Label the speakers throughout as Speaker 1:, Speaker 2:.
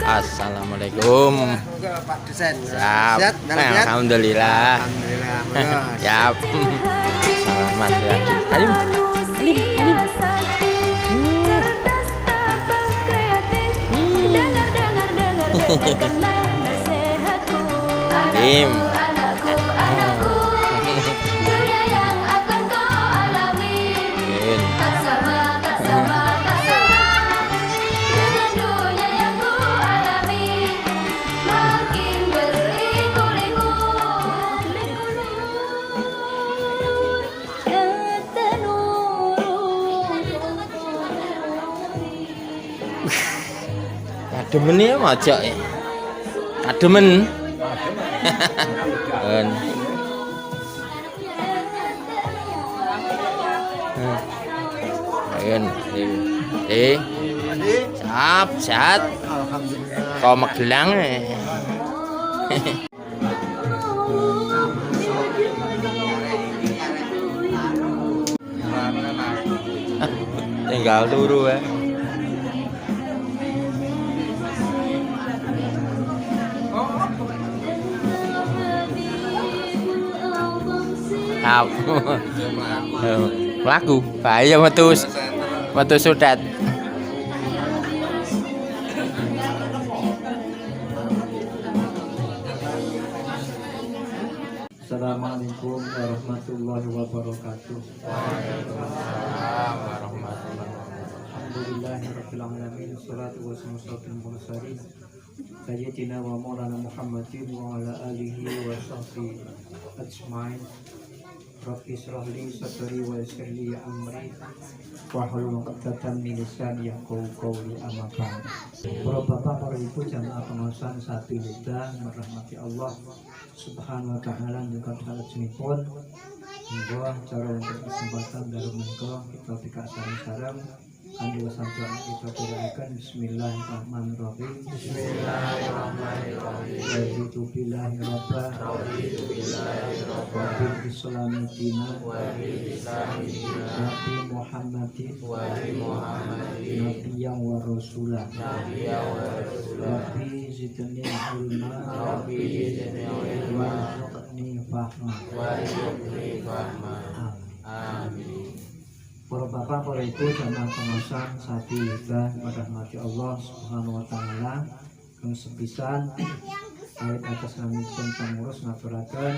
Speaker 1: Assalamualaikum.
Speaker 2: Pak Dosen.
Speaker 1: Siap.
Speaker 2: Sehat?
Speaker 1: Alhamdulillah.
Speaker 2: Alhamdulillah.
Speaker 1: Siap. Selamat ya. Alim. Alim. Kademen ya majak ya. Kademen. Siap, sehat.
Speaker 2: Alhamdulillah.
Speaker 1: Kau Magelang. Tinggal turu ya. Lagu bahaya metu sudat.
Speaker 2: Assalamualaikum warahmatullahi wabarakatuh.
Speaker 1: Waalaikumsalam warahmatullahi wabarakatuh.
Speaker 2: Alhamdulillahirabbil alamin. Shalatu wassalamu ala mursalin sayyidina wa maulana Muhammadin wa ala alihi wa sahbihi ajmain. Rabbi shrah li sadri wa yassir li amri wahlul 'uqdatam min lisani yafqahu qawli. Amma ba'd. Para bapak, para ibu jamaah pengawasan Sabil Huda merahmati Allah Subhanahu wa taala juga salajengipun monggo cara untuk kesempatan dalu menika kita pika sareng-sareng kanthi wasanten kita berakan bismillahirrahmanirrahim. Bismillahirrahmanirrahim. Raditu billahi rabba wa bil islami dina Nabi Muhammadin nabiyyan wa rasulah. Rabbi zidni ilma warzuqni fahma. Amin. Para bapak, para ibu, jamaah pengawasan Sabil Huda merahmati Allah Subhanahu wa taala, kang sepisan awit atas namipun pangurus ngaturaken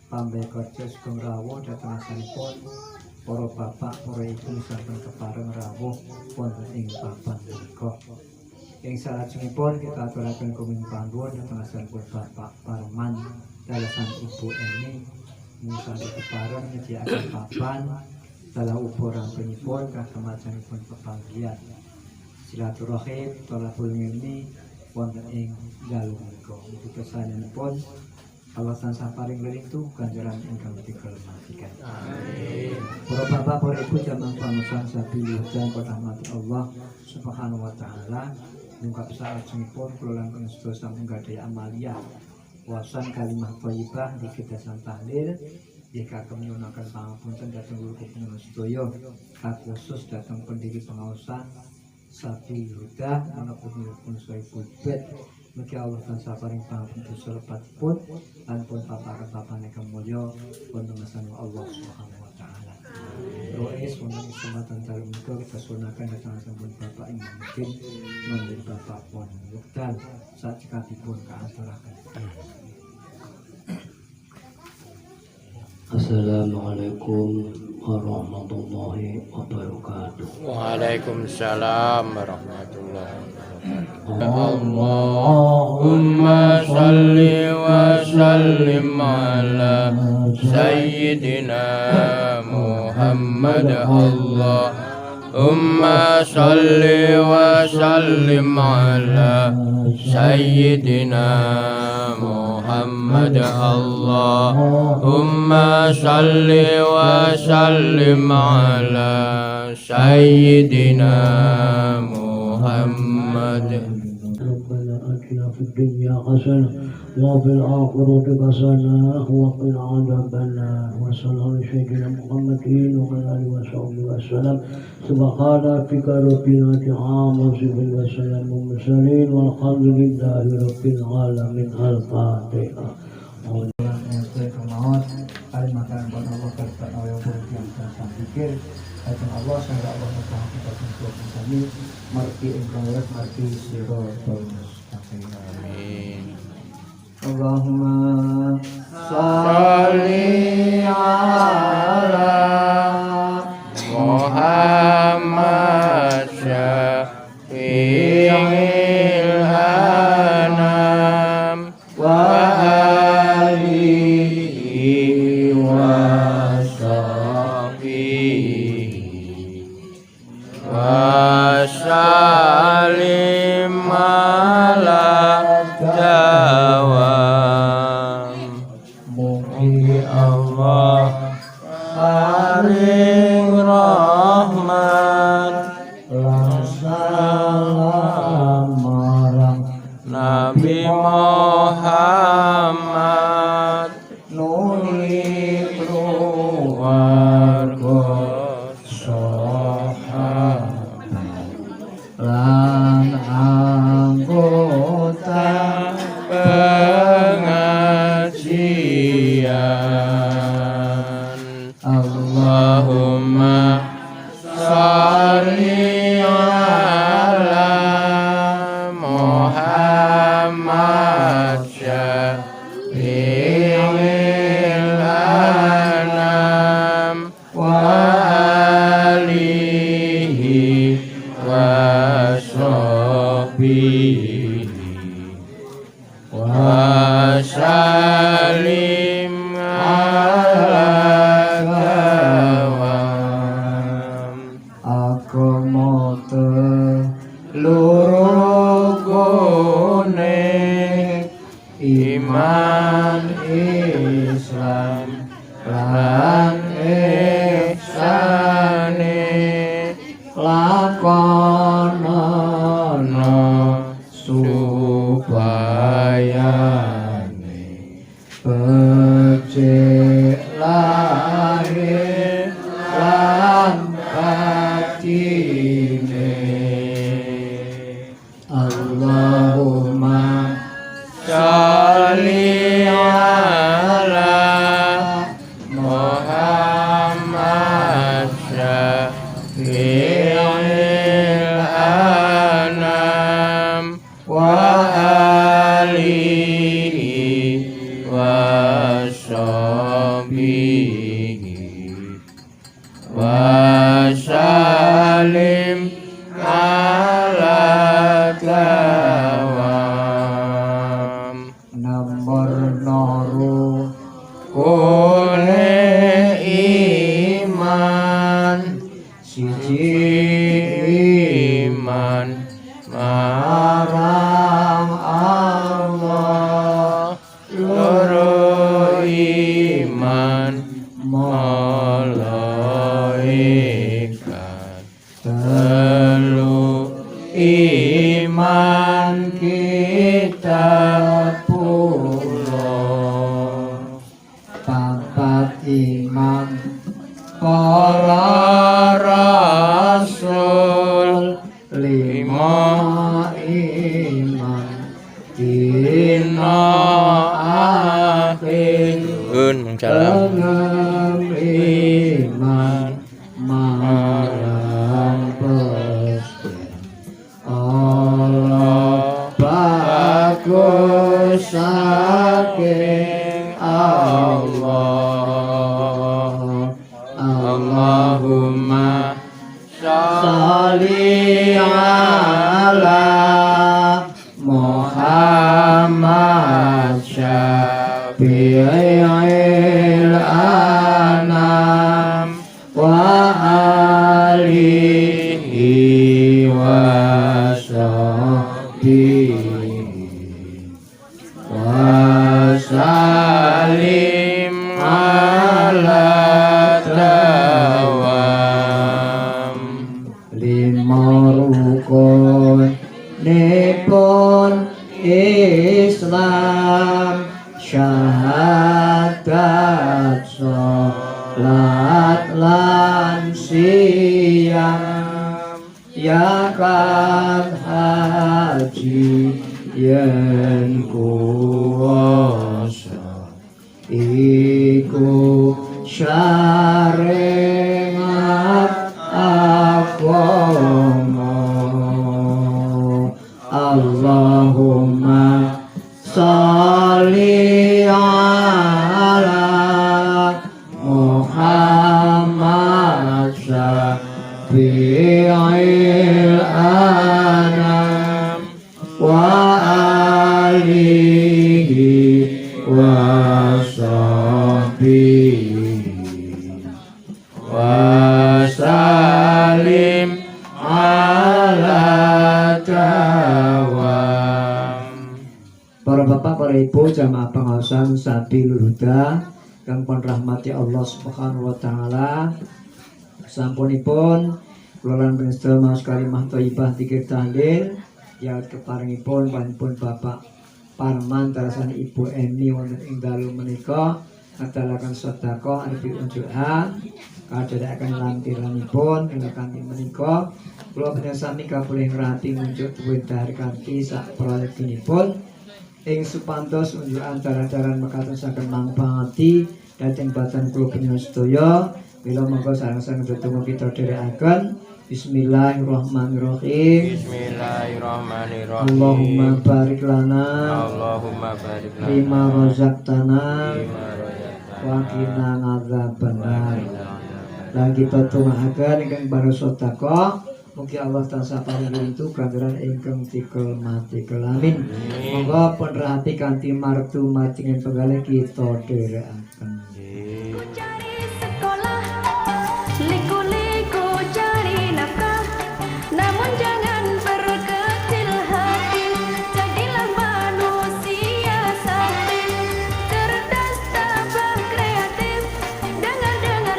Speaker 2: pambeh kerja sugeng rawuh dhateng asalipun para bapak, para ibu sampun kepareng rawuh wonten ing papan menika. Ing salajengipun kita aturaken kumin panggung dhateng asalipun Bapak Parman dalasan Ibu Eni musaha kepareng nyediakaken papan dalam ukuran penipun kakemacanipun pepanggian silaturahim tolakul ilmi wonten ing dalu menika. Mugi kesanipun Allah tansah paring lerintu ganjaran ingkang dikelmatikan. Amin. Para bapak, para ibu jamaah pengawasan Sabil Huda rahmati Allah Subhanahu wa taala, nungkap salajengipun kula langkung sedaya sampun gadhahi amalia wawasan kalimah thayyibah dikit dasan tahlil. Jika kami nyunakan pangapunten datang guru kupingan sedaya khusus datang pendiri pengawasan Sabil Huda menepun Sohibul Bait. Mugi Allah tansah paring pangapunten salepatipun lan pun paparan-paparan ingkang mulya wonten ngarsanipun Allah Subhanahu wa taala. Rois wonten kesempatan dalu menika kita sunaken datang sampun Bapak Imam Mungkin menjadi Bapak pun wekdal sakcekapipun kaaturaken.
Speaker 3: Assalamualaikum warahmatullahi wabarakatuh.
Speaker 1: Waalaikumsalam warahmatullahi wabarakatuh. Allahumma salli wa sallim ala sayyidina Muhammad. Allahumma salli wa sallim ala sayyidina Muhammad. Allahumma salli wa sallim ala sayyidina Muhammad.
Speaker 3: Rabbana atina fid dunya hasanah وفي الآخرة حسنة وقنا عذاب النار وصلى الله على سيدنا محمد وعلى آله وصحبه وسلم سبحان ربك رب العزة عما يصفون وسلام على المرسلين والحمد لله رب العالمين. الفاتحة.
Speaker 2: Alim makan pada Allah kertas awal yang saya pikir akan Allah saya Allah makan kita untuk kami marti engkau marti siro
Speaker 1: Amin.
Speaker 2: Allahumma salli ala
Speaker 1: Muhammad Syafi'il anam wa alihi wa sahbihi wa salim ala dawam. Mugi Allah paring rahmat
Speaker 2: lan salam marang
Speaker 1: Nabi Muhammad
Speaker 2: nuli
Speaker 1: keluarga
Speaker 2: sahabat lan anggota
Speaker 1: pengajian. Allahumma sholli ala Muhammad syafi'il anam wa alihi wa sahbihi wa salim ala dawam.
Speaker 2: agama telurugone iman Islam lan ihsane lakonono supayane becik lahir lan batine. Allahumma
Speaker 1: Sholli ala Muhammad syafi'il anam wa alihi wa sahbihi wa salim ala dawam.
Speaker 2: nomor noru
Speaker 1: Kule iman
Speaker 2: siji
Speaker 1: iman marang Allah, loro iman malaikat, telu iman kitab
Speaker 2: papat iman
Speaker 1: para rasul,
Speaker 2: lima iman
Speaker 1: dina akhir
Speaker 2: enam iman marang Gusti Allah bagus saking Allah.
Speaker 1: Allahumma
Speaker 2: Sholli ala Muhammad syafi'il anam wa alihi wa sahbihi wa salim ala dawam. Lima rukun nipun Islam syahadat sholat lan siyam yakat haji yen kuwasa iku syariat agama. Allahumma sholli ala Muhammad syafi'il anam wa alihi wa sahbihi wa salim ala dawam. Para bapak, para ibu, jamaah pengawasan Sabilul Huda kang pun rahmati Allah Subhanahu wa taala. Sampunipun kula lan panjenengan maos kalimah thayyibah dzikir tahlil ya keparengipun panjenengan Bapak Parman tarasan Ibu Emi wonten ing dalu menika ngadalaken sedekah arep unjukan kadherekaken lampiranipun ing kanthi menika kula panjenengan sami kapulih ngrati ngunjuk duwedhar kanthi sak proyekipun ing supantos unjukan cara-cara mekaten saged mangpangati dhateng batan kula panjenengan sedaya. Mila monggo sareng-sareng ndedonga kita dherekaken. Bismillahirrahmanirrahim.
Speaker 1: Bismillahirrahmanirrahim.
Speaker 2: Allahumma barik lana
Speaker 1: Allahumma barik lana
Speaker 2: bima razaqtana
Speaker 1: bima razaqtana
Speaker 2: wa qina adzabannar. Lan kita tungaaken ingkang para sedekah mugi Allah tansah paring itu ganjaran ingkang dikelmati kelamin. Monggo pun rahati kanthi martu macingan penggalih kita dherekaken.
Speaker 4: Liku-liku cari nafkah, namun jangan berkecil hati. Jadilah manusia sakti, cerdas, tabah, kreatif. Dengarkanlah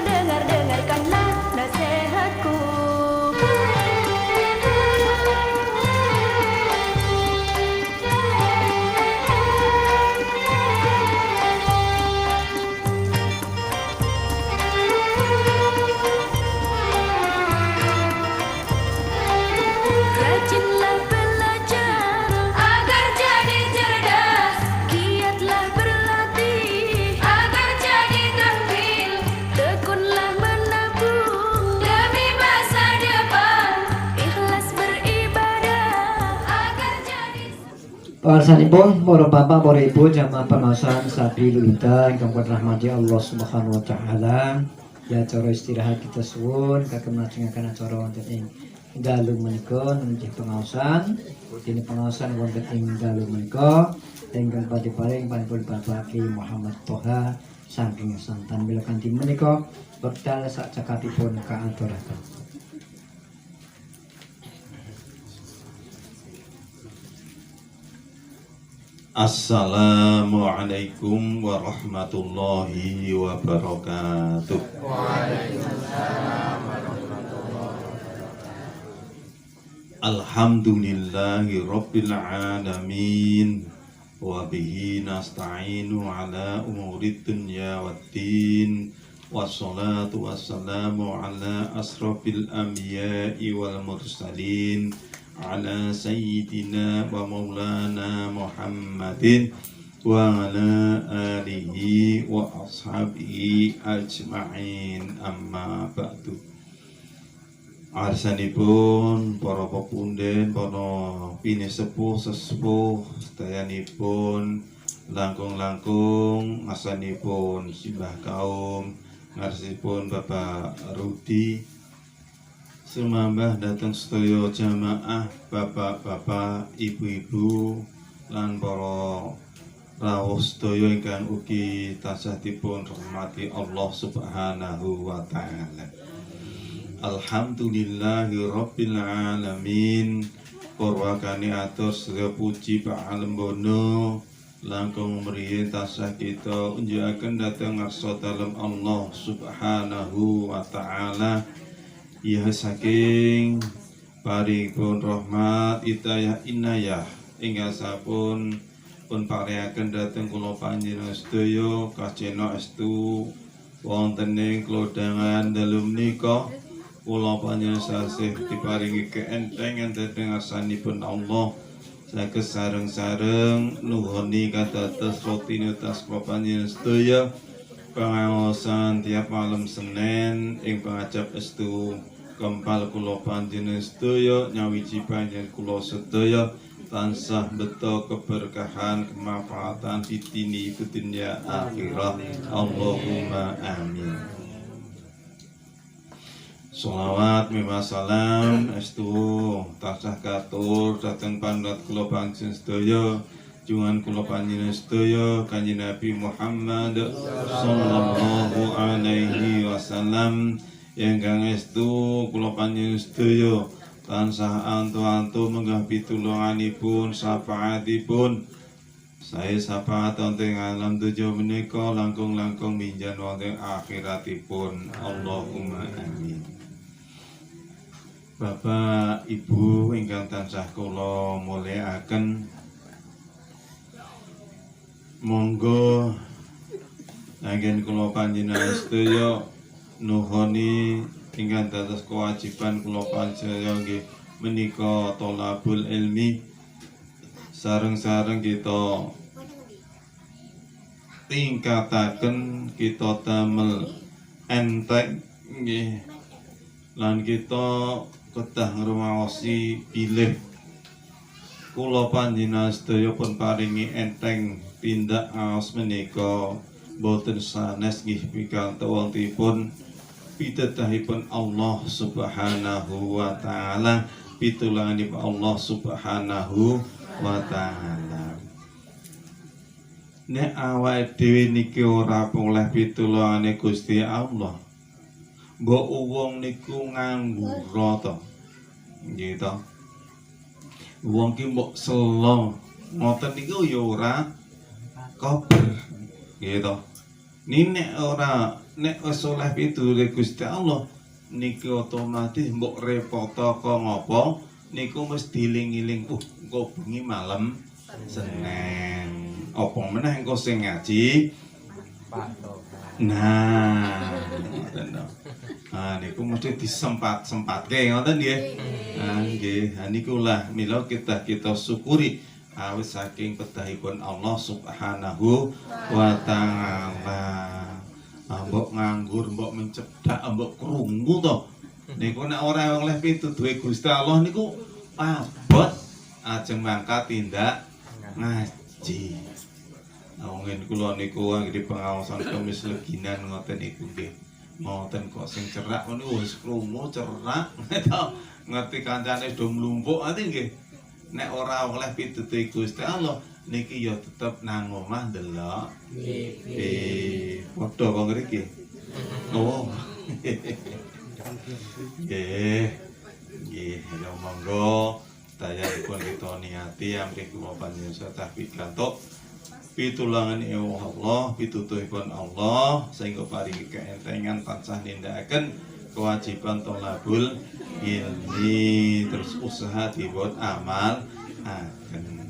Speaker 4: nasihatku. Rajinlah belajar agar jadi cerdas, giatlah berlatih agar jadi terampil, tekunlah menabung demi masa depan, ikhlas beribadah agar jadi.
Speaker 2: Pasanipun para bapak, para ibu, jamaah pengawasan Sabilul Huda ingkang rahmati Allah Subhanahu wa taala. Ya cara istirahat kita suwun kagem lajengaken acara wonten ing dalu menika nggih pengawasan. Dene pengawasan wonten ing dalu menika ingkang badhe paring panjenengan Bapak Ki Muhammad Toha saking santan mila kanthi menika wekdal sak cekapipun kaaturaken.
Speaker 5: Assalamualaikum warahmatullahi wabarakatuh. Alhamdulillahi rabbil alamin wa bihi nasta'inu ala umuri dunya waddin wassalatu wassalamu ala asrafil anbiya'i wal mursalin ala sayyidina wa maulana Muhammadin wa ala alihi wa ashabihi ajma'in amma ba'du. Arsanipun para pepunden, para pinisepuh sesepuh sedayanipun langkung-langkung asanipun simbah kaum ngarsipun Bapak Rudi sumambah datang sedaya jamaah bapak-bapak, ibu-ibu lan para rawuh sedaya ingkang ugi tansah dipun rahmati Allah Subhanahu wa taala. Alhamdulillahi rabbil alamin. Purwakane atur sedaya puji paalembono langkung mriyen tansah kita unjukaken dhateng ngarsa dalem Allah Subhanahu wa taala. Ya saking paringipun rahmat, hidayah, inayah ingkang sampun pun paringaken dhateng kula panjenengan sedaya kajena estu wonten ing klodangan dalem menika kula panjenengan sasih diparingi keentengan dhateng ngarsanipun Allah saged sareng-sareng nuhuni kadados rutinitas kula panjenengan sedaya pangaosan tiap malam Senin ing pangajap estu kempal kula panjenengan sedaya nyawiji panjenengan kula sedaya tansah beto keberkahan kemanfaatan di dunia akhirat. Allahumma amin. Sholawat miwa salam estu tansah katur dhateng pandhat kula panjenengan sedaya jungan kula panjenengan sedaya Kanjeng Nabi Muhammad sallallahu alaihi wasallam ingkang estu kula panjenengan sedaya tansah antu-antu menggah pitulunganipun syafaatipun saya syafaat wonten alam tujuh menika langkung-langkung minjan wonten akhiratipun. Allahumma amin. Bapak Ibu ingkang tansah kula mulyakaken, monggo anggen kula panjenengan sedaya nuhoni ingkang dados kewajiban kula panjenengan nggih menika thalabul ilmi. Sareng-sareng kita tingkataken, kita damel enteng nggih lan kita kedah ngrumaosi bilih kula panjenengan sedaya pun paringi enteng tindak aos menika boten sanes nggih pikantuk wontenipun pitutahipun Allah Subhanahu wa taala, pitulunganipun Allah Subhanahu wa taala. Nek awake dhewe niki ora oleh pitulungane Gusti Allah, mbok wong niku nganggur to. Nggih to. Wong ki mbok selo ngoten niku ya ora kober. Nggih to. Nek ora nek wis oleh pitulunge Gusti Allah niki otomatis mbok repot kok ngopo niku mesti diling-iling engko bengi malam Senin. Apa meneh engko sing ngaji? Nah, niku mesti disempat-sempatke ngoten nggih. Nggih, niku lah mila kita syukuri awit saking pedahipun Allah Subhanahu wa taala. Mbok nganggur, mbok mencedak, mbok krungu to. Niku nek ora oleh pituduhe Gusti Allah niku abot ajeng mangkat tindak ngaji. Wongin kula niku anggere pengaosan Kamis Leginan ngoten niku nggih. Ngoten kok sing cerak niku wis krungu cerak to. Ngerti kancane do mlumpuk ati nggih. Nek ora oleh pituduhe Gusti Allah niki ya tetep nang omah ndelok TV. Padha kok ngriki. Oh. Nggih, monggo dayahipun kita niati amrih kula panjenengan satah pikantuk pitulungan Allah, pitutuhipun Allah sehingga paringi keentengan tansah nindakaken kewajiban thalabul ilmi terus usaha dibuat amal akan.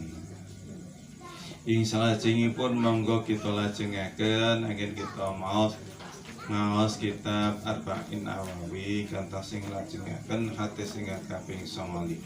Speaker 5: Ing salajengipun monggo kita lajengaken anggen kita maos kitab Arba'in Nawawi kantos sing lajengaken hadis sing kaping 29.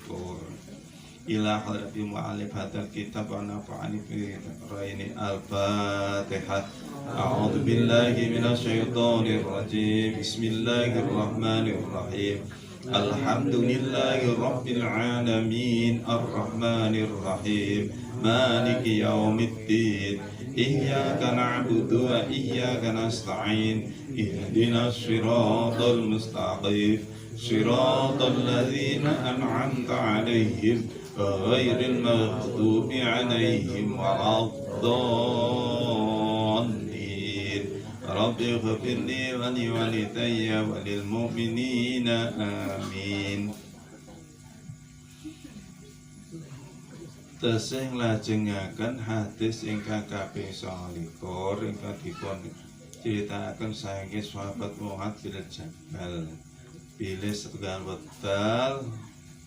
Speaker 5: Ila hadratil mu'allif hadzal kitab wa nafa'ani fi raini al-Fatihah. A'udzu billahi minasyaitonir rajim. Bismillahirrahmanirrahim. Alhamdulillahi rabbil alamin arrahmanir rahim maliki yaumiddin iyyaka na'budu wa iyyaka nasta'in ihdinas siratal mustaqim siratal ladzina an'amta 'alaihim ghairil maghdubi 'alaihim waladdallin. Rabbi ighfirli wa li walidayya wa lil mu'minina amin. Tesih lajengaken hadis ingkang kaping 29 ingkang dipun critakaken saking sahabat Mu'adz bin Jabal. Bilih setunggal wekdal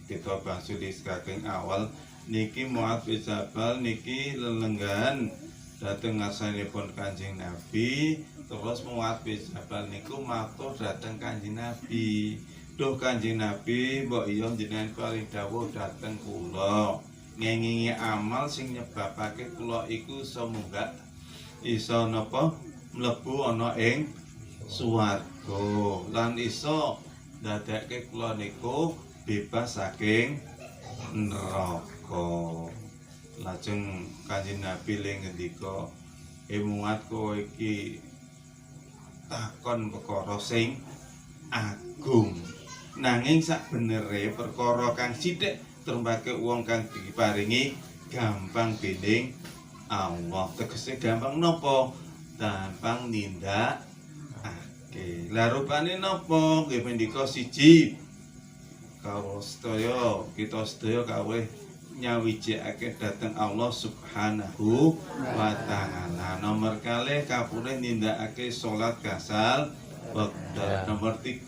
Speaker 5: kita bahsuli saking awal niki Muadz bin Jabal niki lelenggan dhateng ngarsanipun Kanjeng Nabi. Terus Muadz bin Jabal niku matur dhateng Kanjeng Nabi, duh Kanjeng Nabi mbok iya jenengan paling dawuh dhateng kula ngengingi amal sing nyebabake kula iku iso munggah iso napa mlebu ana ing swarga lan iso ndadekke kula niku bebas saking neraka. Lajeng Kanjeng Nabi le ngendika, Muadz kowe iki takon perkara sing agung, nanging sakbenere perkara kang sithik trumpake wong kang diparingi gampang dening Allah. Tegese gampang napa? Gampang nindakake. Lah rupane napa? Nggih mendika siji, kawula sedaya kita sedaya kaweh nyawijekake dhateng Allah Subhanahu wa taala. Nomor kalih kapulih nindakake salat gasal wekdal. Nomor 3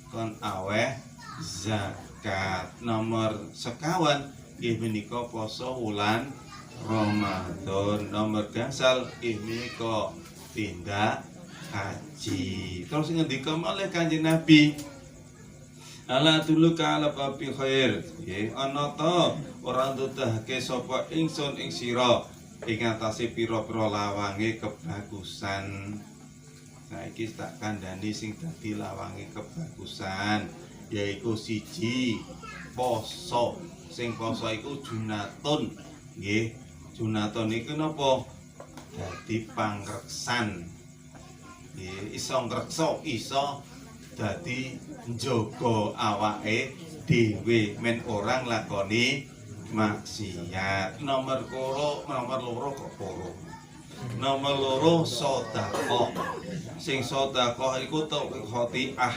Speaker 5: kon aweh zakat. Nomor sekawan nggih menika poso wulan Ramadan. Nomor gangsal nggih menika tindak haji. Terus ngendika malih Kanjeng Nabi, ala dulu kala babi khair, nggih ana ta ora ndudahke sapa ingsun ing sira ing atase pira-pira lawange kebagusan. Saiki tak kandhani sing dadi lawange kebagusan yaiku siji poso. Sing poso iku junatun, nggih. Junatun iku napa? Dadi pangreksan. Nggih, iso ngreksa, iso dadi njaga awake dhewe men ora nglakoni maksiat. Nomor loro kok poro. Nomor loro sedekah. Sing sedekah iku khotiah.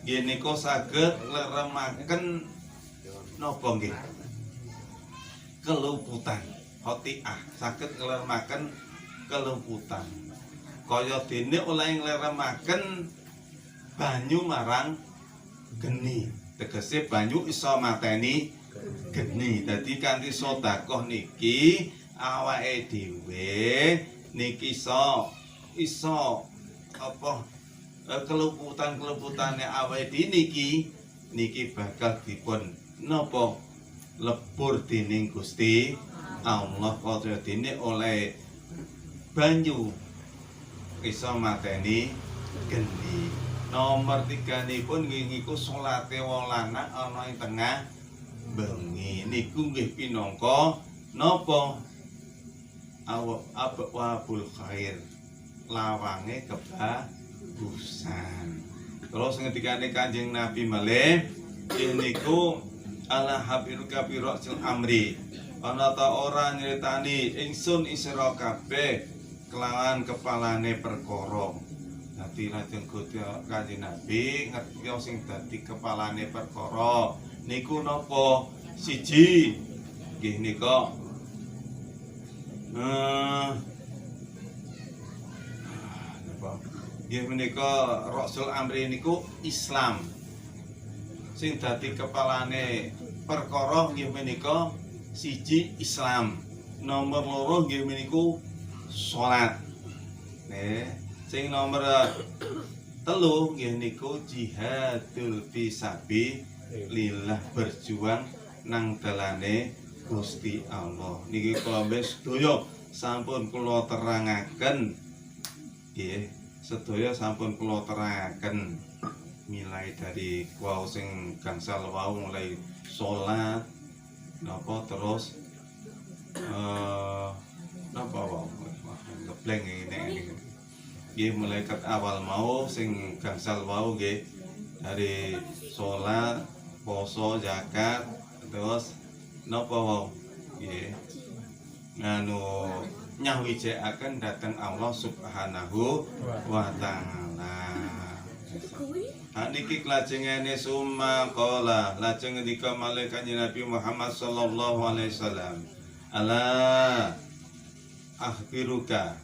Speaker 5: Nggih nika saged nglèremaken napa nggih? Kelumputan. Khotiah saged nglèremaken kelumputan. Kaya dene oleh nglèremaken banyu marang geni. Tegese banyu iso mateni geni. Dadi kanthi sedekah niki awake dhewe niki iso apa kelumputan-kelumputane awake niki bakal dipun napa lebur dening Gusti Allah. Kaya dene oleh banyu iso mateni geni. Nomor 3 nipun ngiku salate wong lanang ana ing tengah bengi. Niku nggih pinangka napa? Abwabul khair, lawange kebagusan. Terus ngendikane Kanjeng Nabi malih niku ala habiruka bi ra'sil amri. Ana ta ora nyritani ingsun ing sira kabeh kelawan kepalane perkara. Dadi lajeng Kanjeng Nabi ngerti sing dadi kepalane perkara niku napa? Siji nggih nika nggih menika Rasul Amri niku Islam. Sing dadi kepalane perkara nggih menika siji Islam. Nomor loro nggih meniku salat. Sing nomor 3 nggih niku jihadul fisabilillah, berjuang nang dalane Gusti Allah. Niki kula sedaya sampun kula terangaken nggih, sedaya sampun kula terangaken mulai dari wau sing gangsal wau mulai salat napa terus napa wau ngebleng ngene nggih mulai ket awal mau sing gangsal wau nggih dari salat, poso, zakat, terus napa wau nggih nganu nyawijekaken dhateng Allah Subhanahu wa taala. Niki klajengane summa qala, lajeng ngendika malih Kanjeng Nabi Muhammad sallallahu alaihi wasallam, ala akhbiruka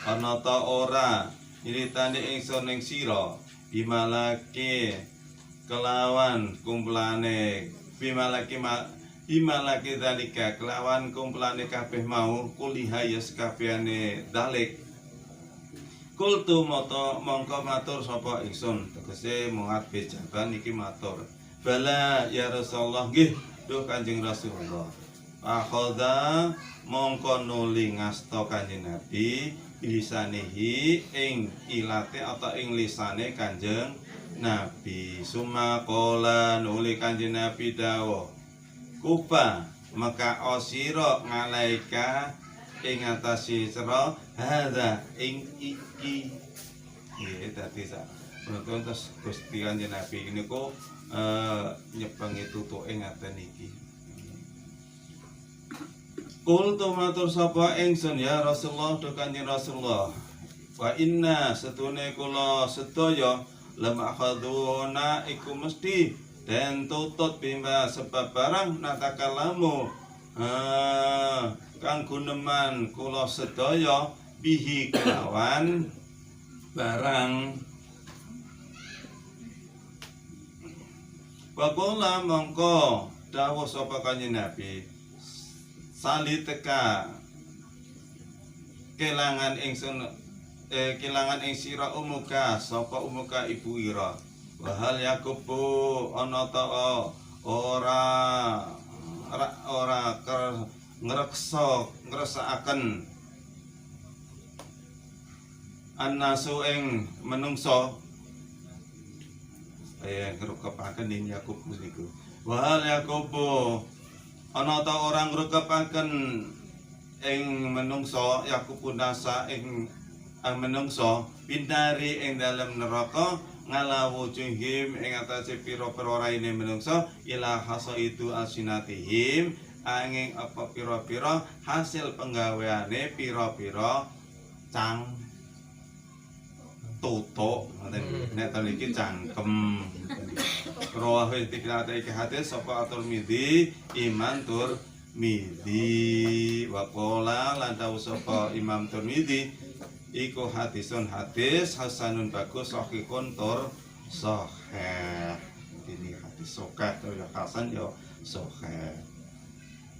Speaker 5: ana ta ora nyritani ingsun ing sira bimalake kelawan kumpulane bimalaki dalika kelawan kumpulane kabeh mau kuliha ya sekabehane dalik. Kultu mongko matur sapa ingsun, tegese Muad bin Jabal niki matur. Bala ya Rasulullah, nggih duh Kanjeng Rasulullah. Akhoda mongko nuli ngasta Kanjeng Nabi bilisanehi ing ilate atau ing lisane Kanjeng Nabi. Sumakola nuli Kanjeng Nabi dawuh, kupa maka osiro ngalaika ing atase sira hadza ing iki. Nggih dadi sak menawa terus Gusti Kanjeng Nabi niku nyepengi tutuke ngaten iki. Kul matur sapa ingsun ya Rasulullah do Kanjeng Rasulullah. Wa inna setune kula sedaya lamakhaduna iku mesti den tutut bimba sebab barang natakalamu kang guneman kula sedaya bihi kelawan barang. Wakola mongko dawuh sapa Kanjeng Nabi, sali teka kelangan ingsun kelangan ing sira umuka sapa umuka ibu ira. Wahal yakubu ana ta ora ngresakaken annasu ing menungso ngrukepaken ing Yakub niku. Wahal yakubu ana ta ora ngrukepaken ing menungso Yakub nasa ing menungso bindari ing dalem neraka ngalawujuhim ing atase pira-pira raine menungso ila hasa itu asinatihim angin apa pira-pira hasil penggaweane pira-pira cang tutuk ngoten nek ta niki cangkem rawah tikrat iki hadis sapa Tirmidzi Imam Tirmidzi wa qala lan dawuh sapa Imam Tirmidzi iku hadisun hadis hasanun bagus sahihun tur sahih. Ini hadis sahih tur ya hasan ya sahih.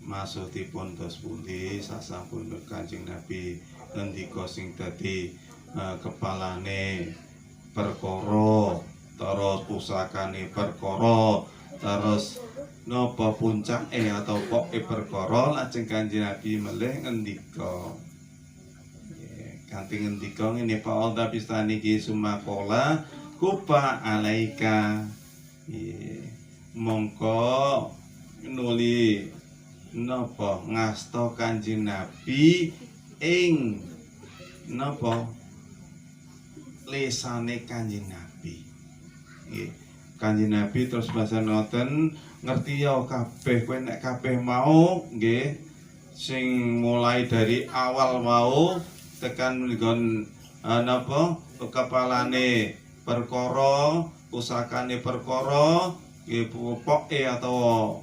Speaker 5: Maksudipun dos pundi sasampun Kanjeng Nabi ngendika sing dadi kepalane perkara terus pusakane perkara terus napa puncake atau poke perkara lajeng Kanjeng Nabi melih ngendika kanthi ngendika ngene Pak Alda pistani ki sumakola kupa alaika mongko nuli napa ngasta Kanjeng Nabi ing napa lesane Kanjeng Nabi. Nggih. Kanjeng Nabi terus bahasa ngoten ngerti ya kabeh kowe nek kabeh mau nggih sing mulai dari awal mau tekan nggon napa kepalane perkara pusakane perkara nggih pokoke atau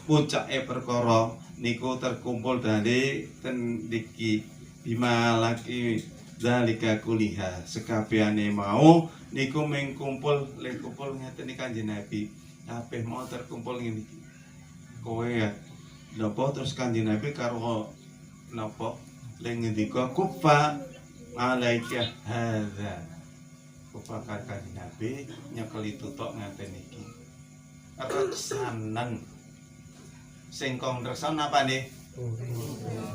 Speaker 5: puncake perkara niku terkumpul dari ten iki bimalaki zalika kuliha sekabehane mau niku mengkumpul kumpul ngeten iki Kanjeng Nabi kabeh mau terkumpul ngene iki kowe ya napa terus Kanjeng Nabi karo napa ngendika kufa alaika hadza kufa Kanjeng Nabi nyekeli tutuk ngaten iki reksanan sing kong reksan apa nih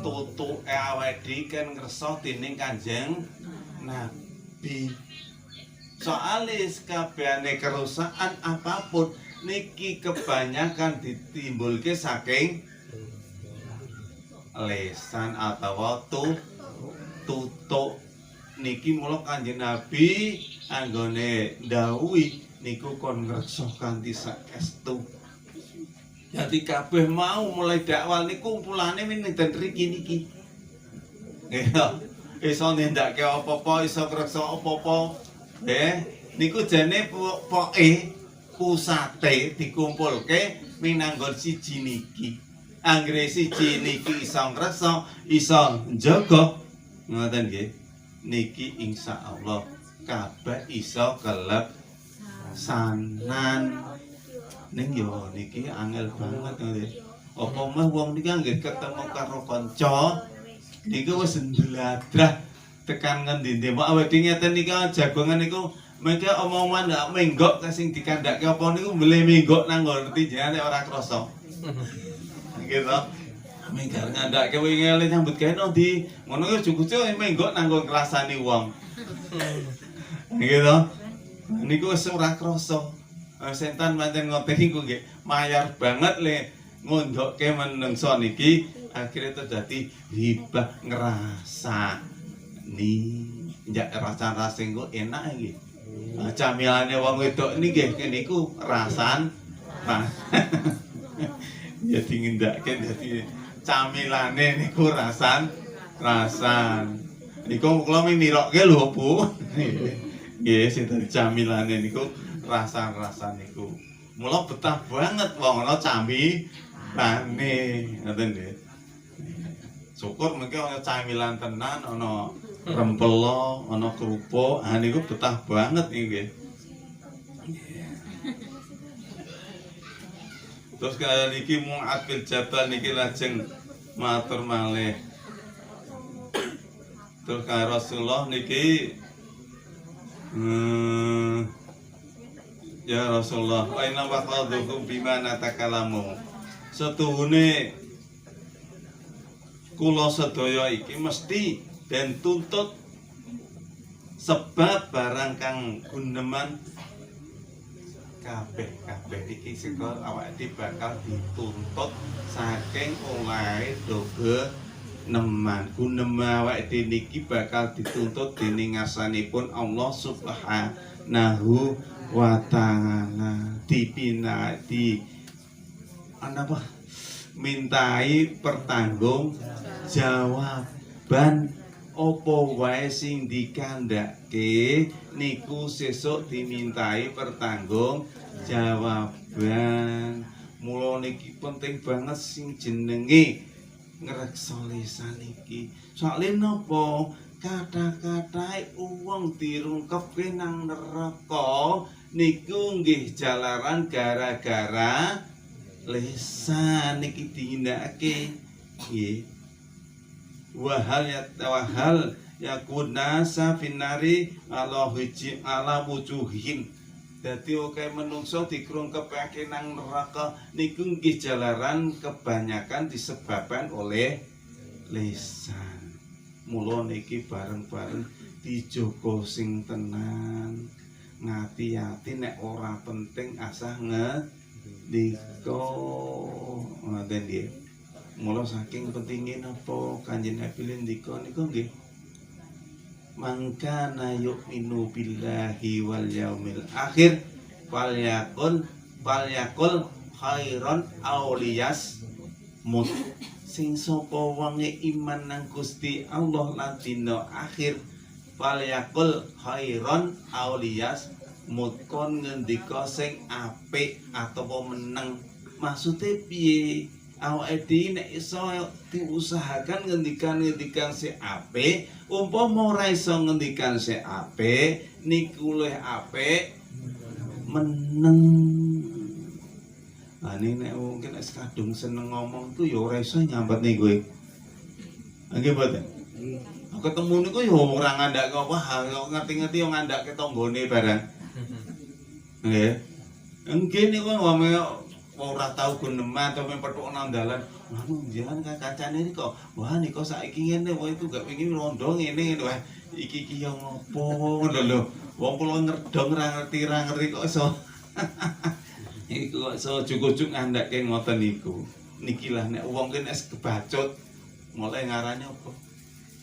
Speaker 5: tutuke awake kan ngreso dening Kanjeng Nabi. Soale kabehane kerusakan apapun niki kebanyakan ditimbulke saking lesan atau tutuk niki mula Kanjeng Nabi anggone ndhawuhi niku kon ngreksa kanthi saestu. Jadi kabeh mau mulai dakwah niku kumpulane winten mriki niki. Ya, iso nindakake apa-apa, iso ngreksa apa-apa. Niku jane poke pusate dikumpulke minanggon siji niki. Anggere siji niki iso ngreksa, iso njaga. Ngoten nggih. Niki insyaallah kabeh iso keleksanan. ning yo niki angel banget nggih. Apa mah wong niki anggere ketemu karo kanca niku wis ndeladrah tekan ngendi-endi. Mak awake ngeten niki jagongan niku mengke omongan ndak menggok sing dikandhake apa niku mbele menggok nang ngerti jenenge ora krasa. Gitu. Menggar ngandhake wingi ele nyambut gawe ndi. Ngono yo cukup-cukup menggok nang ngrasani wong. Gitu. Niku wis ora krasa. Setan pancen ngoten niku nggih mayar banget le ngondokke menungso niki akhirnya terjadi hibah ngerasa ni njak rasa-rasa engko enak iki. Camilane wong wedok niki niku rasan. Jadi ngendake dadi camilane niku rasan. Niku kula mirokke lho, Bu. Nggih, sing dadi camilane niku rasa-rasa niku. Mula betah banget wong ana camilane, ngoten nggih. Syukur mengke ana camilan tenan, ana rempelo, ana kerupuk, niku betah banget nggih. Terus kaya niki Mu'adz bin Jabal niki lajeng matur malih. Terus kaya Rasulullah niki ya Rasulullah, aina waqadukum bima natakalamu. Setuhune kula sedaya iki mesti den tuntut sebab barang kang guneman kabeh iki saka awake bakal dituntut saking olahe doge neman. Guneman awake niki bakal dituntut dening ngarsanipun Allah Subhanahu wa ta'ala, mintai pertanggung jawaban apa wae sing dikandhake niku sesuk dimintai pertanggung jawaban. Mula niki penting banget sing jenenge ngreksa lisan iki. Soale napa? Kata-katae wong dirungkepke nang neraka niku nggih jalaran gara-gara lisan niki dihindakake. Nggih. Wahal yakuna safinari ala wujuhim. Dadi oke menungso dikrungkepake nang neraka niku nggih jalaran kebanyakan disebabkan oleh lisan. Mula niki bareng-bareng dijogo sing tenan. Ngati-ati nek ora penting asah ngendika. Ngoten nggih. Mula saking pentingé napa Kanjeng Nabi ndika niku nggih. Mangkana yu'minu billahi wal yaumil akhir falyakul khairan aw liyasmut. Sing sapa wonge iman nang Gusti Allah lan dina akhir falyakul khairan aw liyasmut, kon ngendika sing apik atawa meneng. Maksude piye? Awake dhewe nek iso diusahakan ngendikan sing apik, umpama ora iso ngendikan sing apik niku luwih apik meneng. Ini nek mungkin es kadung seneng ngomong tuh ya ora iso nyambetne kowe. Nggih mboten? Ketemu niku ya ora ngandhake apa, ngerti-ngerti yo ngandhake tanggane barang. Nggih. Nggih niku wong ora tau guneman atau mempethuk nang dalan. Anu jangan kancane iki kok. Wah niku saiki ngene wae itu gak pengen rondo ngene wah iki yo ngopo ngono lho. Wong kula ngerdong ora ngerti kok iso. Iku kok iso cukup-cukup ngandhake ngoten niku. Niki lah nek wong ki nek kebacut mulai ngarane apa?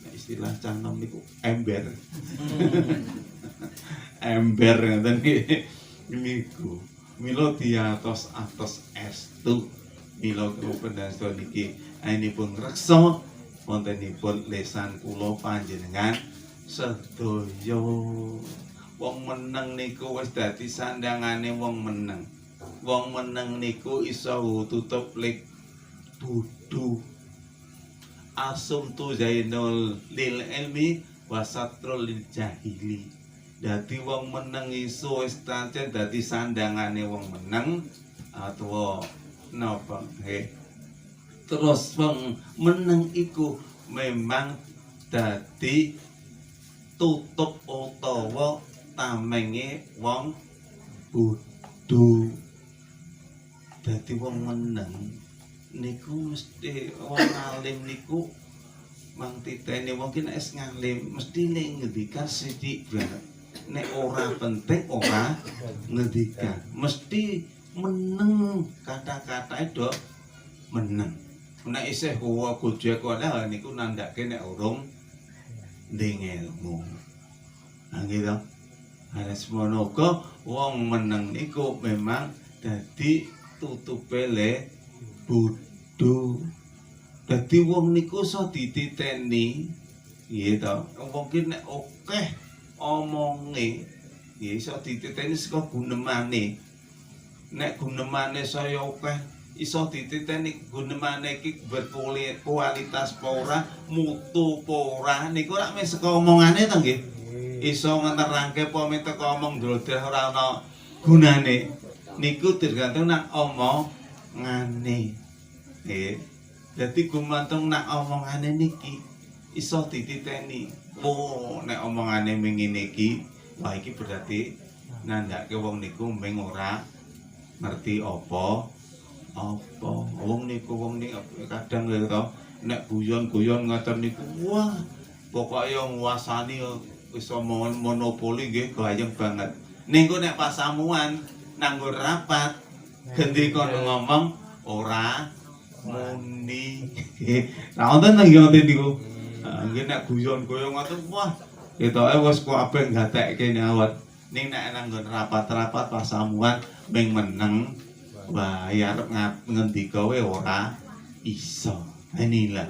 Speaker 5: Nek istilah canom niku ember. Ember ngoten niku. Mila diatos estu mila kependasan niki ainipun reksa wontenipun lesan kula panjenengan sedaya. Wong meneng niku wis dadi sandangane wong meneng. Wong meneng niku iso tutup lik dudu. Asumtu zainul lil ilmi wasatrul lil jahili. Dadi wong meneng iso wis tancen dadi sandangane wong meneng, atau napa nggih. Terus wong meneng iku memang dadi tutup utawa tamenge wong bodho. Dadi wong meneng niku mesti wong alim niku mang titene wong ki nek ngalim mesti nek ngendikan sithik banget. Nek ora penting ora ngendikan. Mesti meneng kata-katae do meneng. Nek isih kuwa gojek wae niku nandhake nek urung ndeng ilmu. Nah gitu. Ana semono uga wong meneng niku memang dadi tutupe le bodho. Dadi wong niku iso dititeni nggih to. Wong ki nek akeh omonge nggih iso dititeni saka gunemane. Nek gunemane saya akeh iso dititeni gunemane iki berkualitas apa ora, mutu apa ora niku rak mung saka omongane to nggih. Iso ngenerangke apa teko omong ndrodeh ora ana gunane. Niku tergantung nang omongane. Nggih. Dadi gumantung nang omongane niki iso dititeni. Oh, nek omongane ngene iki, wah iki berarti nandhake wong niku mung ora ngerti apa wong niku kadang lho to nek guyon-guyon ngoten niku wah pokoke nguasani iso monopoli nggih gayeng banget. Niku nek pasamuan nanggur rapat gendika ngomong ora muni. Nah wonten nggih ngoten niku. Nggih nek guyon-guyon ngoten wah ketoke wis kabeh gatekke nyawet. Ning nek nanggur rapat-rapat pasamuan ming meneng wah ya arep ngendika wae ora iso. Inilah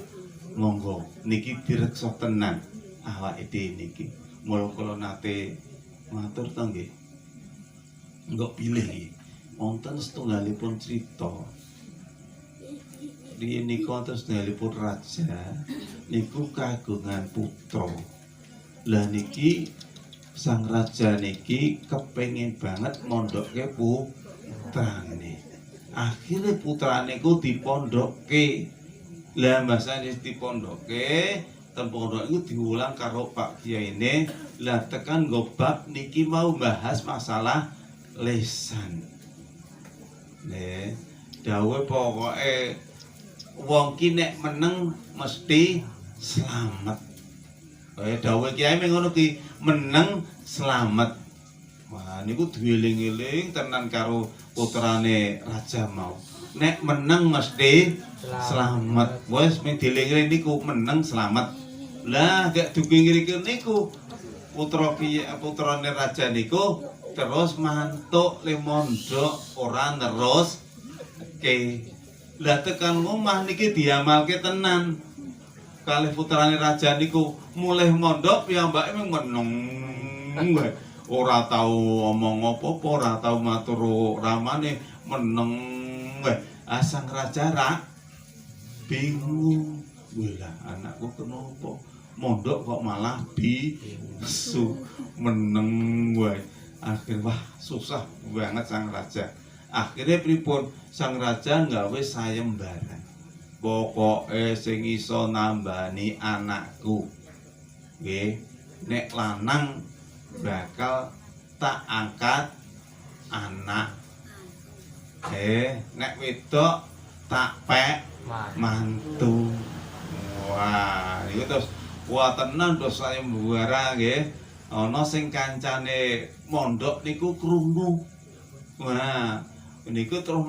Speaker 5: monggo niki direksa tenan awake dhewe niki. Mula kula nate matur to nggih. Engko pilih iki. Wonten setunggalipun crita. Riyen niku wonten setunggalipun raja niku kagungan putra. Lah niki sang raja niki kepengin banget mondokke putrane. Akhirnya putrane ku dipondokke. Lah masane dipondokke, ten pondok iku diulang karo Pak Kiyaine. Lah tekan nggo bab niki mau bahas masalah lisan. Nih, dawuh pokoke wong ki nek meneng mesti slamet. Kaya dawuh Kiai ngono ki meneng slamet. Wah niku dieling-eling tenan karo putrane raja mau. Nek meneng mesti slamet. Wes mung dieling-eling niku meneng slamet. Lah gak dipinggir-pinggir niku putrane raja niku terus mantuk le mondok ora nerus ke. Lah tekan omah niki diamalke tenan. Kalih putrane raja niku mulih mondok piyambake mung meneng wae. Ora tau omong apa-apa, ora tau matur ramane, meneng wae. Sang raja ra bingung. Lah anakku kenapa mondok kok malah bisu meneng wae. Akhir wah susah banget sang raja. Akhirnya pripun sang raja nggawe sayembaran. Pokoke sing iso nambani anakku. Nggih, nek lanang bakal tak angkat anak. Nek wedok tak pek mantu. Wah, niku terus wah tenan terus sayembara nggih. Ana sing kancane mondok niku krungu. Wah, niku terus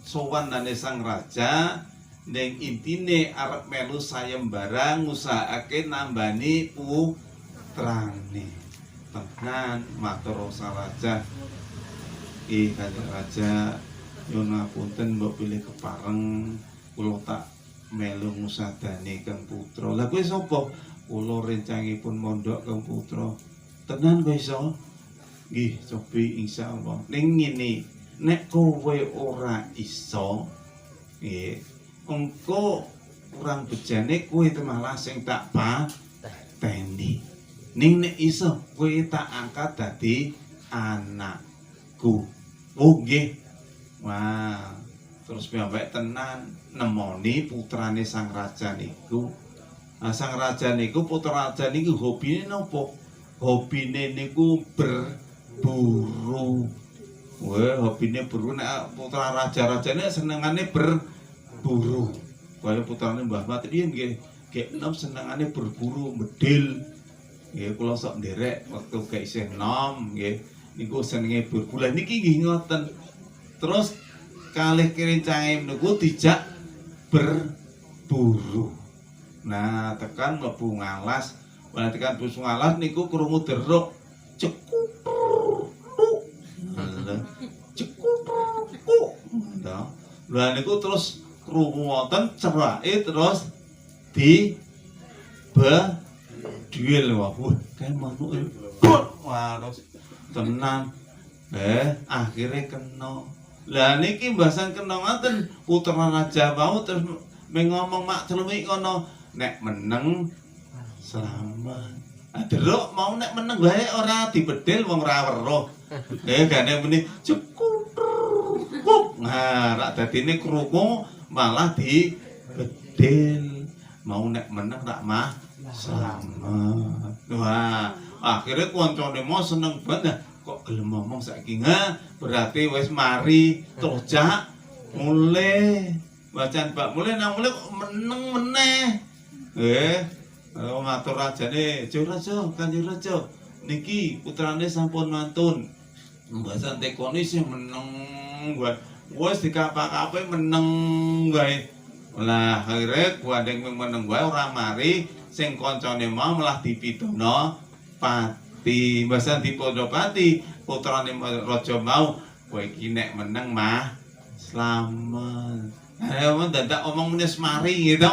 Speaker 5: sowan nang sang raja ning intine arep melu sayembara ngusahake nambani putrane. Tenan matur sang raja. Kanjeng raja nyuwun ngapunten mbok pilih kepareng kula tak melu ngusadani kang putra. Lah kowe sapa? Kula rencangipun mondok kang putra. Tenan kowe iso? Nggih, cobi insyaallah. Ning ngene, nek kowe ora iso, nggih, engko kurang bejane kowe malah sing tak pateni. Ning nek iso kowe tak angkat dadi anakku. Oh nggih. Wah, terus piyambake tenan nemoni putrane sang raja niku. Nah, sang raja niku putra raja niku hobine napa? Hobine niku berburu. Wah, hobine berburu. Nek putra raja-rajane senengane berburu. Kaya putrane Mbah Mat iki nggih, nggih enom senengane berburu, medhil. Nggih kula sok nderek waktu gak isih enom nggih. Niku senenge berburu. Lah niki nggih ngoten. Terus kalih kerencange niku dijak berburu. Nah, tekan mlebu ngalas, tekan mlebu ngalas niku krungu deruk cekutuk. Cekutuk. Lah niku terus krungu wonten cerake terus di duel wah kae manuk. Wah, terus tenan. Akhirnya kena. Lah niki mbasan kena ngoten putra raja mau terus ngomong mak celumik kono nek meneng selamat. Deruk mau nek meneng wae ora dibedhil wong ora weruh. Gane muni cekutuk. Nah, rak dadine krungu malah dibedhil. Mau nek meneng rak mah selamat. Wah, akhirnya kancane mau seneng banget. Kok gelem ngomong saiki berarti wis mari tojak mulai bacaan Pak mulai nang mulai meneng meneh. Matur rajane, "Jur Raja, Kanjeng Raja, niki putrane sampun mantun." Mbasan tekoni sing meneng wae. Wis dikapak-kape meneng wae. Lah akhire gandeng meneng wae ora mari sing kancane mau malah dipidana pati. Mbasan dipidana pati, putrane raja mau, "Kowe iki nek meneng mah slamet." Ayo dadak omong menes mari gitu.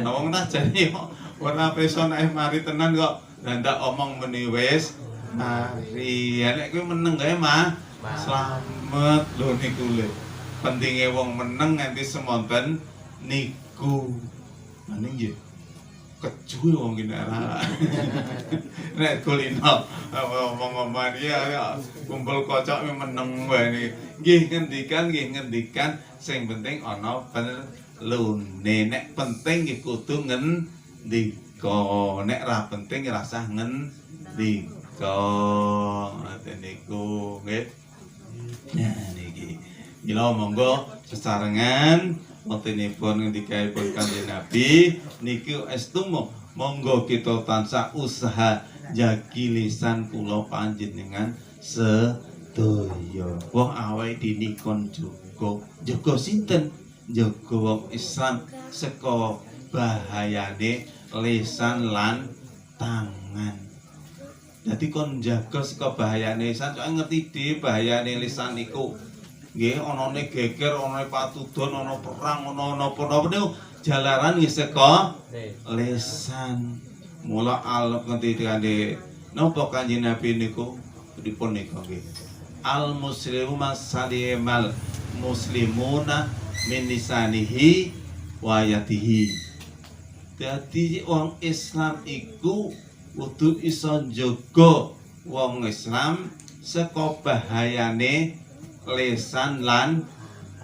Speaker 5: Wong rajane kok ora peso nek mari tenan kok dadak omong meni wis mari. Nek kowe meneng gae mah slamet lho niku lho. Pentinge wong meneng nganti semonten niku. Maning nggih. Kejuwe wong iki nek nek kulino omong-omong ya kumpul kocok meneng wae nggih ngendikan sing penting ana lune nek penting nggih kudu ngendika nek ra penting ora usah ngendika ngoten niku nggih. Nah niki mila monggo sesarengan wontenipun ngendikaipun Kanjeng Nabi niki estu monggo kita tansah usaha jagi lisan kula panjenengan sedaya. Wong awake dini kon jaga sinten? Jaga wong Islam saka bahayane lisan lan tangan. Dadi kon jaga saka bahayane lisan, soalnya ngerti dhewe bahayane lisan iku. Nggih, anane geger, anane patudon, ana perang, ana napa-napa niku jalaran nggih saka lisan. Mula alep ngendikane napa Kanjeng Nabi niku pripun niku nggih. Al muslimu masalimal muslimuna min lisanihi wa yadihi. Dadi wong Islam iku kudu iso njaga wong Islam saka bahayane lisan lan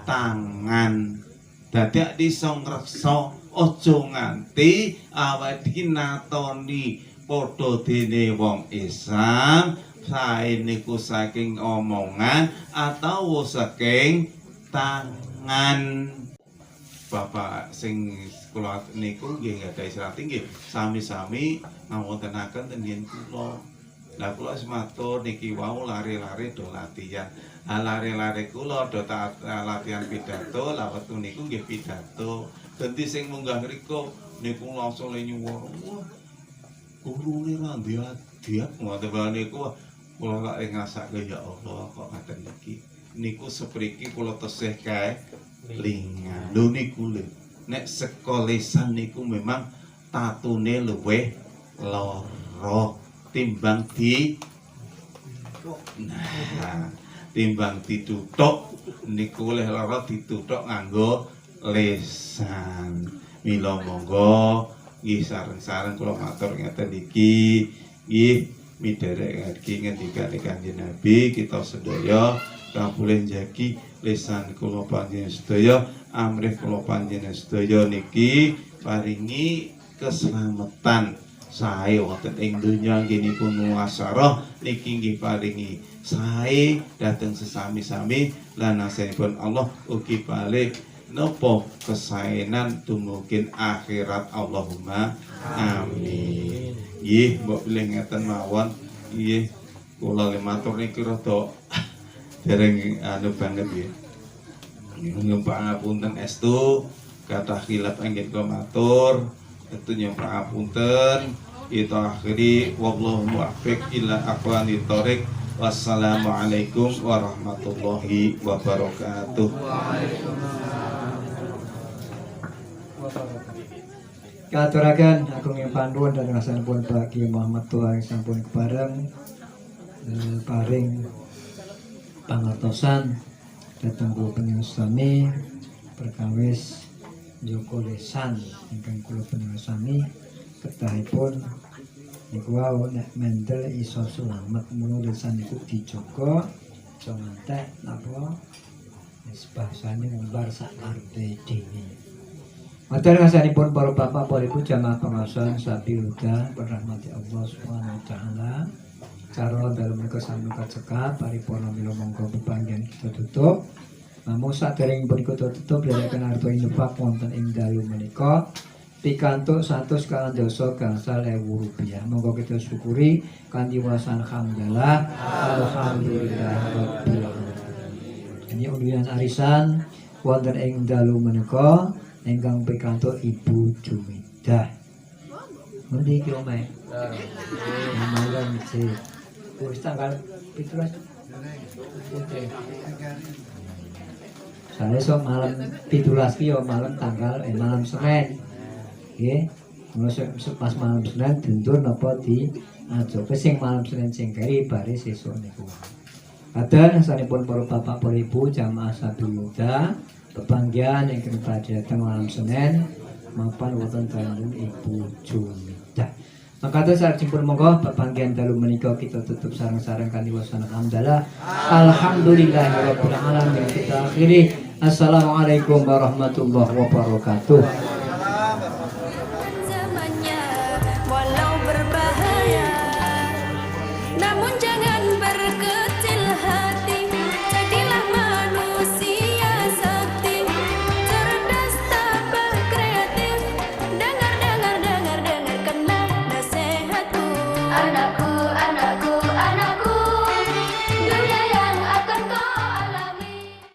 Speaker 5: tangan. Dadak iso ngreksa aja nganti awake iki natoni padha dene wong Islam sae niku saking omongan atau saking tangan. Bapak sing kula niku nggih gadhahi srati nggih sami-sami ngawontenaken ten kula. Lah kula wis matur niki wau lare-lare do latihan. Lare-lare kula do latihan pidato, lah wektu niku nggih pidato. Ganti sing munggah mriku niku langsung le nyuwun. Gurune ra diat ngoten bae niku kula kok ngrasake ya Allah kok ngaten iki. Niku sepriki kula tesih kae lingan. Lho niku lho. Nek saka lisan niku memang tatune luwih lara timbang timbang dituthuk niku oleh lara dituthuk nganggo lisan. Mila monggo nggih sareng-sareng kula matur ngeten iki nggih midherek iki ngendikane Kanjeng Nabi kita sedaya kapulih njagi lisan kula panjenengan sedaya amrih kula panjenengan sedaya niki paringi keselamatan sae wonten ing donya nggih pun muasarah niki nggih paringi sae dhateng sesami-sami lan asalipun Allah ugi balik nopo kesaenan tumungkin akhirat Allahumma amin. Nggih mbok pilih ngeten mawon nggih kula le matur niki rada dereng anu banget nggih. Nyuwun pangapunten estu kathah khilaf anggen kula matur itu nyuwun pangapunten kita akhiri wallahu muwaffiq ila aqwamit thoriq. Wassalamualaikum warahmatullahi wabarakatuh.
Speaker 2: Katuraken agung ing panduan dan rasanipun Pak Kiai Muhammad Tua ing sampun kebareng paring pangertosan dhateng kula panjenengan perkawis Joko lesan ingkang kula panjenengan sami kettahipun niku wau nek mendel iso selamat mula lesan niku dijaga aja ngantek napa wis bahasane ngumbar sak karepe dhewe. Matur ngasanipun para bapak para ibu jamaah pengawasan sapi uda berahmati Allah Subhanahu wa taala. Cara dalam menika sami kacekap paripurna mila monggo pepanggihan kita tutup. Namun saderengipun kita tutup dheweken arta infak wonten ing dalu menika pikantuk 100 gangsal ewu rupiah. Monggo kita syukuri kanthi wasan hamdalah alhamdulillah rabbil alamin. Ini undian arisan wonten ing dalu menika ingkang pikantuk Ibu Jumidah. Ngendi iki omahe? Malam iki. Wis tanggal 17. Saya sok malam 17 ki yo malam malam Senin. Nggih. Mula pas malam Senin dundur napa di ajoke sing malam Senin sing keri bare sesuk niku. Katen sanipun para bapak para ibu jamaah sadaya pepanggihan yang kena datang malam Senin mapan wonten dalem Ibu Jumidah. Maka saat simpul monggo pepanggihan dalu menika kita tutup sareng-sareng kanthi wasana hamdalah alhamdulillahirabbil alamin. Kita akhiri assalamualaikum warahmatullahi wabarakatuh.
Speaker 4: Zamannya walau berbahaya, namun jangan berkecil hati. Jadilah manusia sakti, cerdas, tabah, kreatif. Dengarkanlah nasihatku, anakku.